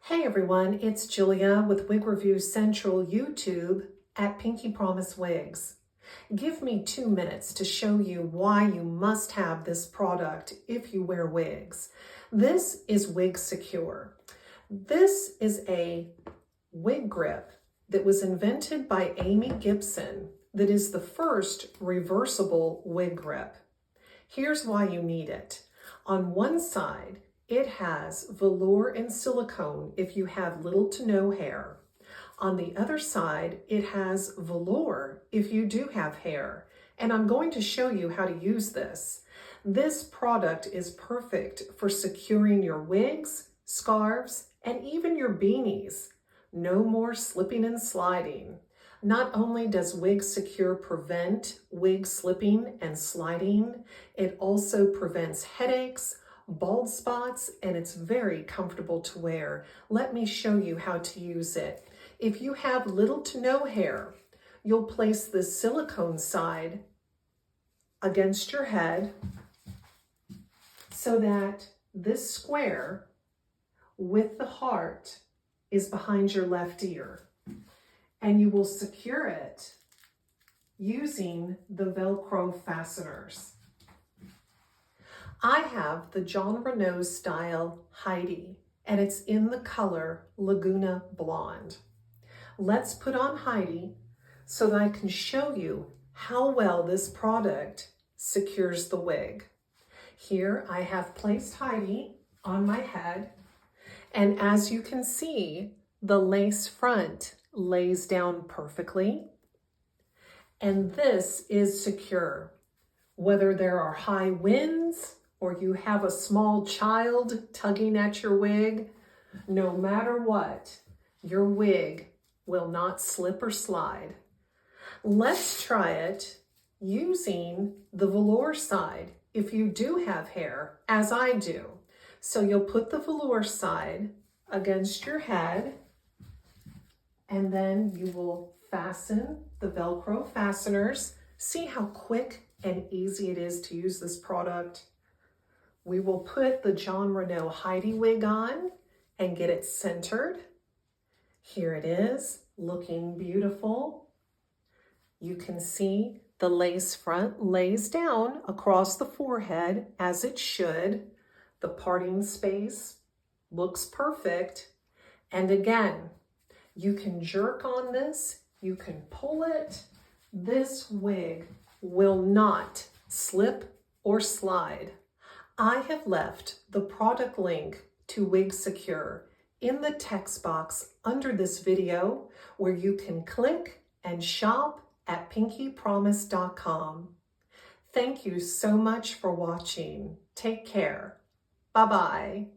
Hey everyone, it's Julia with Wig Review Central YouTube at Pinkee Promise Wigs. Give me 2 minutes to show you why you must have this product if you wear wigs. This is WigSECURE. This is a wig grip that was invented by Amy Gibson that is the first reversible wig grip. Here's why you need it. On one side, it has velour and silicone if you have little to no hair. On the other side, it has velour if you do have hair. And I'm going to show you how to use this. This product is perfect for securing your wigs, scarves, and even your beanies. No more slipping and sliding. Not only does WigSECURE prevent wig slipping and sliding, it also prevents headaches, bald spots, and it's very comfortable to wear. Let me show you how to use it. If you have little to no hair, you'll place the silicone side against your head so that this square with the heart is behind your left ear. And you will secure it using the Velcro fasteners. I have the John Renault style Heidi, and it's in the color Laguna Blonde. Let's put on Heidi so that I can show you how well this product secures the wig. Here I have placed Heidi on my head, and as you can see, the lace front lays down perfectly, and this is secure. Whether there are high winds or you have a small child tugging at your wig, no matter what, your wig will not slip or slide. Let's try it using the velour side if you do have hair, as I do. So you'll put the velour side against your head, and then you will fasten the Velcro fasteners. See how quick and easy it is to use this product? We will put the John Renault Heidi wig on and get it centered. Here it is, looking beautiful. You can see the lace front lays down across the forehead as it should. The parting space looks perfect. And again, you can jerk on this, you can pull it. This wig will not slip or slide. I have left the product link to WigSECURE in the text box under this video, where you can click and shop at pinkeepromise.com. Thank you so much for watching. Take care. Bye-bye.